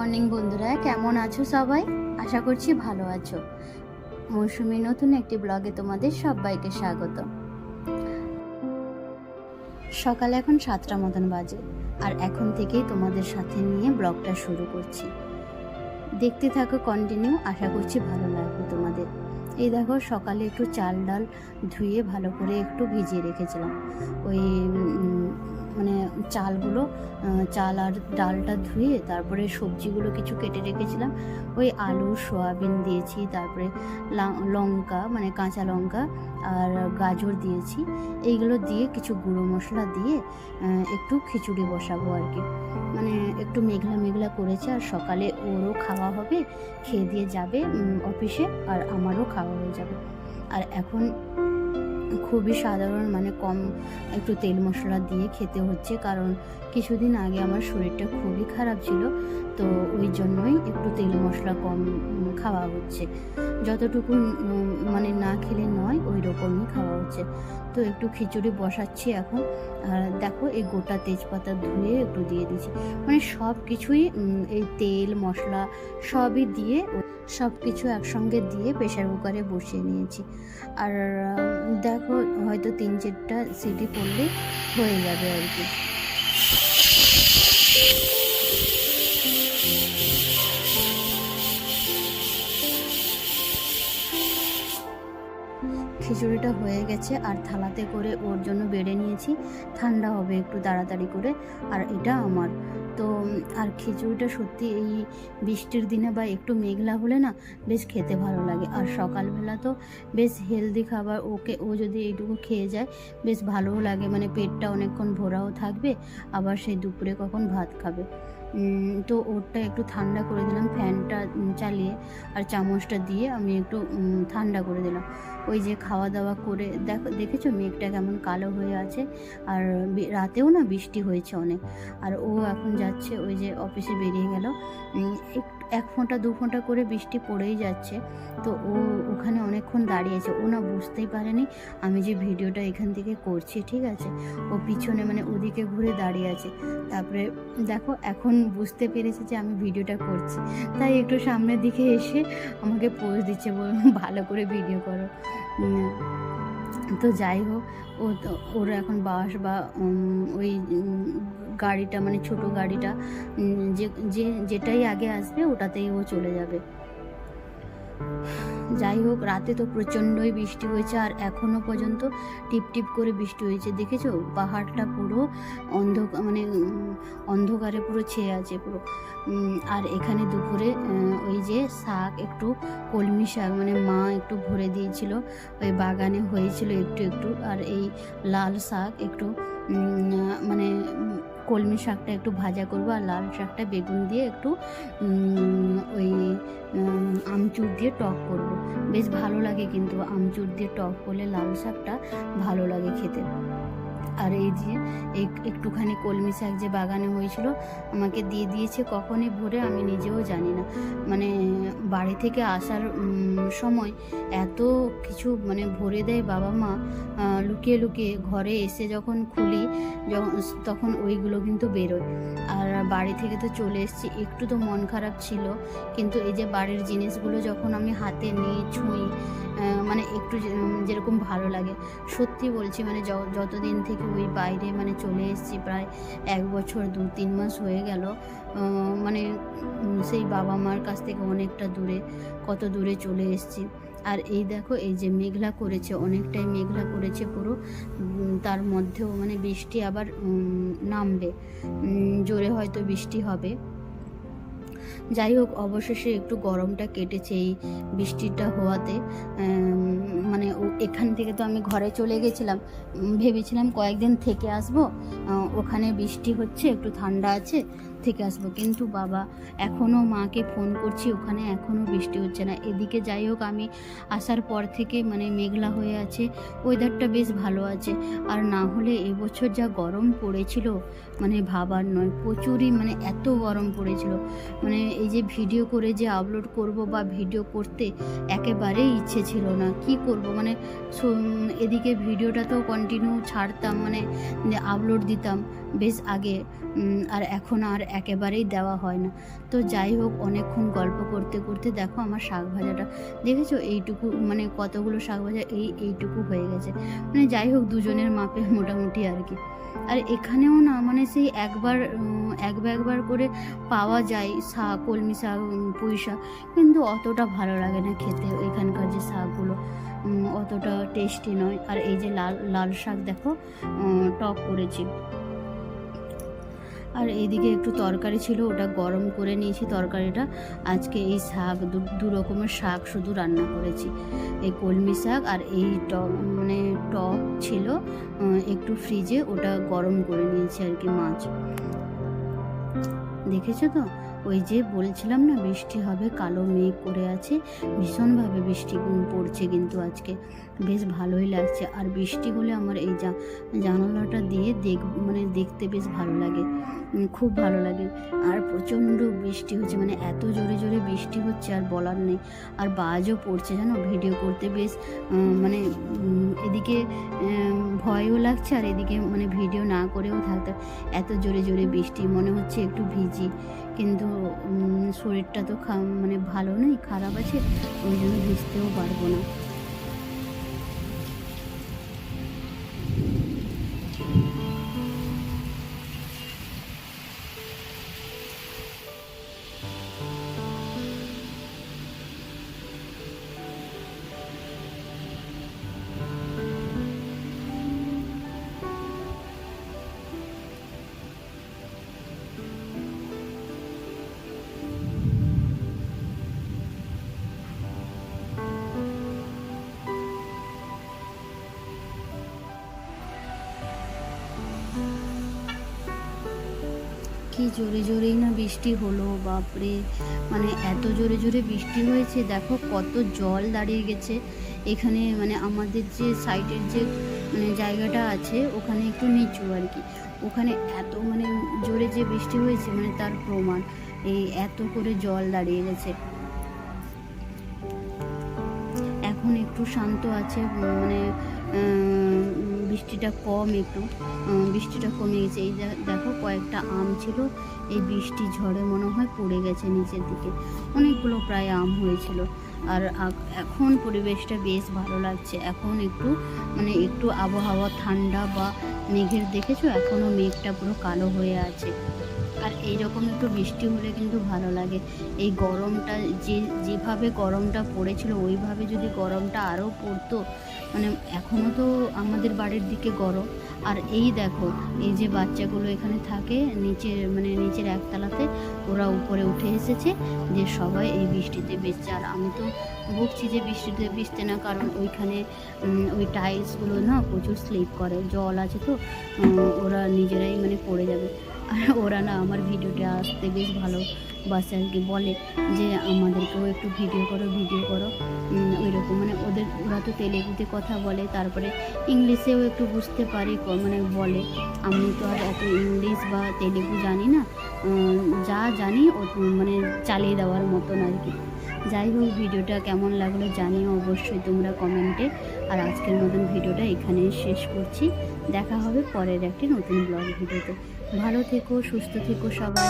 Morning বন্ধুরা, কেমন আছো সবাই? আশা করছি ভালো আছো। মৌসুমী নতুন একটি ব্লগে তোমাদের সবাইকে স্বাগত। সকাল এখন 7টা মতন বাজে, আর এখন থেকেই তোমাদের সাথে নিয়ে ব্লগটা শুরু করছি। দেখতে থাকো কন্টিনিউ, আশা করছি ভালো লাগবে তোমাদের। এই দেখো, সকালে একটু চাল ডাল ধুয়ে ভালো করে একটু ভিজিয়ে রেখেছিলাম। ওই মানে চালগুলো, চাল আর ডালটা ধুয়ে তারপরে সবজিগুলো কিছু কেটে রেখেছিলাম। ওই আলু সয়াবিন দিয়েছি, তারপরে লঙ্কা মানে কাঁচা লঙ্কা আর গাজর দিয়েছি। এইগুলো দিয়ে কিছু গুঁড়ো মশলা দিয়ে একটু খিচুড়ি বসাবো আর কি। মানে একটু মেঘলা মেঘলা করেছে, আর সকালে ওরও খাওয়া হবে, খেয়ে দিয়ে যাবে অফিসে, আর আমারও খাওয়া হয়ে যাবে। আর এখন খুবই সাধারণ, মানে কম একটু তেল মশলা দিয়ে খেতে হচ্ছে, কারণ কিছুদিন আগে আমার শরীরটা খুবই খারাপ ছিল, তো ওই জন্যই একটু তেল মশলা কম খাওয়া হচ্ছে। যতটুকু মানে না খেলে নয়, ওই রকমই খাওয়া হচ্ছে। তো একটু খিচুড়ি বসাচ্ছি এখন। আর দেখো, এই গোটা তেজপাতা ধুয়ে একটু দিয়ে দিচ্ছি। মানে সব কিছুই এই তেল মশলা সবই দিয়ে, সব কিছু একসঙ্গে দিয়ে প্রেশার কুকারে বসিয়ে নিয়েছি। আর দেখো, হয়তো 3-4টা সিটি পড়লে হয়ে যাবে আর কি। খিচুড়িটা হয়ে গেছে, আর থালাতে করে ওর জন্য বেড়ে নিয়েছি। ঠান্ডা হবে একটু তাড়াতাড়ি করে, আর এটা আমার তো। আর খিচুড়িটা সত্যি এই বৃষ্টির দিনে বা একটু মেঘলা হলে না বেশ খেতে ভালো লাগে। আর সকালবেলা তো বেশ হেলদি খাবার, ও যদি এইটুকু খেয়ে যায় বেশ ভালোও লাগে, মানে পেটটা অনেকক্ষণ ভরাও থাকবে, আবার সেই দুপুরে কখন ভাত খাবে। তো ওরটা একটু ঠান্ডা করে দিলাম ফ্যানটা চালিয়ে, আর চামচটা দিয়ে আমি একটু ঠান্ডা করে দিলাম। ওই যে খাওয়া দাওয়া করে দেখেছো মেঘটা কেমন কালো হয়ে আছে, আর রাতেও না বৃষ্টি হয়েছে অনেক। আর ও এখন যাচ্ছে, ওই যে অফিসে বেরিয়ে গেল। 1-2 ফোঁটা করে বৃষ্টি পড়েই যাচ্ছে। তো ও ওখানে অনেকক্ষণ দাঁড়িয়েছে, ও না বুঝতেই পারেনি আমি যে ভিডিওটা এখান থেকে করছি, ঠিক আছে। ও পিছনে মানে ওদিকে ঘুরে দাঁড়িয়ে আছে। তারপরে দেখো, এখন বুঝতে পেরেছে যে আমি ভিডিওটা করছি, তাই একটু সামনের দিকে এসে আমাকে পোজ দিচ্ছে, ভালো করে ভিডিও করো। তো যাই হোক, ওর এখন বাস বা ওই গাড়িটা, মানে ছোট গাড়িটা, যেটাই আগে আসবে ওটাতেই ও চলে যাবে। যাই হোক, রাতে তো প্রচণ্ডই বৃষ্টি হয়েছে, আর এখনও পর্যন্ত টিপ টিপ করে বৃষ্টি হয়েছে। দেখেছো পাহাড়টা পুরো মানে অন্ধকারে পুরো ছেয়ে আছে পুরো। আর এখানে দুপুরে ওই যে শাক, একটু কলমি শাক, মানে মা একটু ভরে দিয়েছিল, ওই বাগানে হয়েছিল একটু একটু। আর এই লাল শাক একটু, মানে কলমি শাকটা একটু ভাজা করবো, আর লাল শাকটা বেগুন দিয়ে একটু ওই আমচুর দিয়ে টক করব। বেশ ভালো লাগে, কিন্তু আমচুর দিয়ে টক করলে লাল শাকটা ভালো লাগে খেতে। আর এই যে একটুখানি কলমি শাক যে বাগানে হয়েছিল আমাকে দিয়ে দিয়েছে কখনই ভরে, আমি নিজেও জানি না। মানে বাড়ি থেকে আসার সময় এত কিছু মানে ভরে দেয় বাবা মা, লুকিয়ে লুকিয়ে। ঘরে এসে যখন খুলি তখন ওইগুলো কিন্তু বেরোয়। আর বাড়ি থেকে তো চলে এসেছি, একটু তো মন খারাপ ছিল, কিন্তু এই যে বাড়ির জিনিসগুলো যখন আমি হাতে নিই, ছুঁই, মানে একটু যেরকম ভালো লাগে। সত্যি বলছি, মানে যতদিন থেকে ওই বাইরে মানে চলে এসেছি, প্রায় 1 বছর 2-3 মাস হয়ে গেল, মানে সেই বাবা মার কাছ থেকে অনেকটা দূরে, কত দূরে চলে এসেছি। আর এই দেখো, এই যে মেঘলা করেছে, অনেকটাই মেঘলা করেছে পুরো। তার মধ্যেও মানে বৃষ্টি আবার নামবে, জোরে হয়তো বৃষ্টি হবে। যাই হোক, অবশেষে একটু গরমটা কেটেছে এই বৃষ্টিটা হওয়াতে। মানে এখান থেকে তো আমি ঘরে চলে গেছিলাম, ভেবেছিলাম কয়েকদিন থেকে আসবো, ওখানে বৃষ্টি হচ্ছে, একটু ঠান্ডা আছে, থেকে আসবো। কিন্তু বাবা, এখনও মাকে ফোন করছি, ওখানে এখনও বৃষ্টি হচ্ছে না। এদিকে যাই হোক, আমি আসার পর থেকে মানে মেঘলা হয়ে আছে, ওয়েদারটা বেশ ভালো আছে। আর না হলে এবছর যা গরম পড়েছিল, মানে ভাবার নয়, প্রচুরই, মানে এত গরম পড়েছিল। মানে এই যে ভিডিও করে যে আপলোড করব বা ভিডিও করতে একেবারেই ইচ্ছে ছিল না। কি করব, মানে এদিকে ভিডিওটা তো কন্টিনিউ ছাড়তাম, মানে আপলোড দিতাম বেশ আগে, আর এখন আর একেবারেই দেওয়া হয় না। তো যাই হোক, অনেকক্ষণ গল্প করতে করতে দেখো আমার শাক ভাজাটা দেখেছো এইটুকু, মানে কতগুলো শাক ভাজা এইটুকু হয়ে গেছে। মানে যাই হোক, দুজনের মাপে মোটামুটি আর কি। আর এখানেও না মানে সেই একবার করে পাওয়া যায় শাক, কলমি শাক, পুঁই শাক, কিন্তু অতটা ভালো লাগে না খেতে। এখানকার যে শাকগুলো অতটা টেস্টি নয়। আর এই যে লাল শাক দেখো টক করেছি। আর এইদিকে একটু তরকারি ছিল, ওটা গরম করে নিয়েছি তরকারিটা। আজকে এই শাক দু রকমের শাক শুধু রান্না করেছি, এই কলমি শাক আর এই মানে টক ছিল একটু ফ্রিজে, ওটা গরম করে নিয়েছি আর কি মাছ। দেখেছো তো, ওই যে বলছিলাম না বৃষ্টি হবে, কালো মেঘ করে আছে, ভীষণভাবে বৃষ্টি পড়ছে কিন্তু আজকে, বেশ ভালোই লাগছে। আর বৃষ্টি হলে আমার এই জানালাটা দিয়ে মানে দেখতে বেশ ভালো লাগে, খুব ভালো লাগে। আর প্রচণ্ড বৃষ্টি হচ্ছে, মানে এত জোরে জোরে বৃষ্টি হচ্ছে আর বলার নেই। আর বাজও পড়ছে জানো, ভিডিও করতে বেশ মানে এদিকে ভয়ও লাগছে, আর এদিকে মানে ভিডিও না করেও থাকতে, এত জোরে জোরে বৃষ্টি, মনে হচ্ছে একটু ভিজি, কিন্তু শরীরটা তো মানে ভালো নেই, খারাপ আছে, ওই জন্য ভিজতেও পারবো না। কি জোরে জোরেই না বৃষ্টি হলো, বাপরে, মানে এত জোরে জোরে বৃষ্টি হয়েছে, দেখো কত জল দাঁড়িয়ে গেছে এখানে। মানে আমাদের যে সাইডের যে মানে জায়গাটা আছে ওখানে একটু নিচু আর কি, ওখানে এত মানে জোরে যে বৃষ্টি হয়েছে মানে তার প্রমাণ, এই এত করে জল দাঁড়িয়ে গেছে। এখন একটু শান্ত আছে, মানে বৃষ্টিটা কম, একটু বৃষ্টিটা কমে গেছে। এই দেখো কয়েকটা আম ছিল, এই বৃষ্টি ঝড়ে মনে হয় পড়ে গেছে নিচের দিকে, অনেকগুলো প্রায় আম হয়েছিল। আর এখন পরিবেশটা বেশ ভালো লাগছে, এখন একটু মানে একটু আবহাওয়া ঠান্ডা বা মেঘের, দেখেছো এখনও মেঘটা পুরো কালো হয়ে আছে। আর এইরকম একটু বৃষ্টি হলে কিন্তু ভালো লাগে। এই গরমটা যেভাবে গরমটা পড়েছিল ওইভাবে যদি গরমটা আরও পড়তো, মানে এখনও তো আমাদের বাড়ির দিকে গরম। আর এই দেখো, এই যে বাচ্চাগুলো এখানে থাকে নিচের একতলাতে, ওরা উপরে উঠে এসেছে, যে সবাই এই বৃষ্টিতে ভিজছে। আর আমি তো বকছি যে বৃষ্টিতে ভিজতে না, কারণ ওইখানে ওই টাইলসগুলো না প্রচুর স্লিপ করে, জল আছে তো, ওরা নিজেরাই মানে পড়ে যাবে। আর ওরা না আমার ভিডিওটা আসতে বেশ ভালোবাসে আর কি, বলে যে আমাদেরকেও একটু ভিডিও করো ওই রকম, মানে ওরা তো তেলেগুতে কথা বলে, তারপরে ইংলিশেও একটু বুঝতে পারি, মানে বলে। আমি তো আর এত ইংলিশ বা তেলেগু জানি না, যা জানি মানে চালিয়ে দেওয়ার মতন আর কি। যাই হোক, ভিডিওটা কেমন লাগলো জানিও অবশ্যই তোমরা কমেন্টে। আর আজকের মতন ভিডিওটা এখানেই শেষ করছি, দেখা হবে পরের একটি নতুন ব্লগ ভিডিওতে। ভালো থেকো, সুস্থ থেকো সবাই।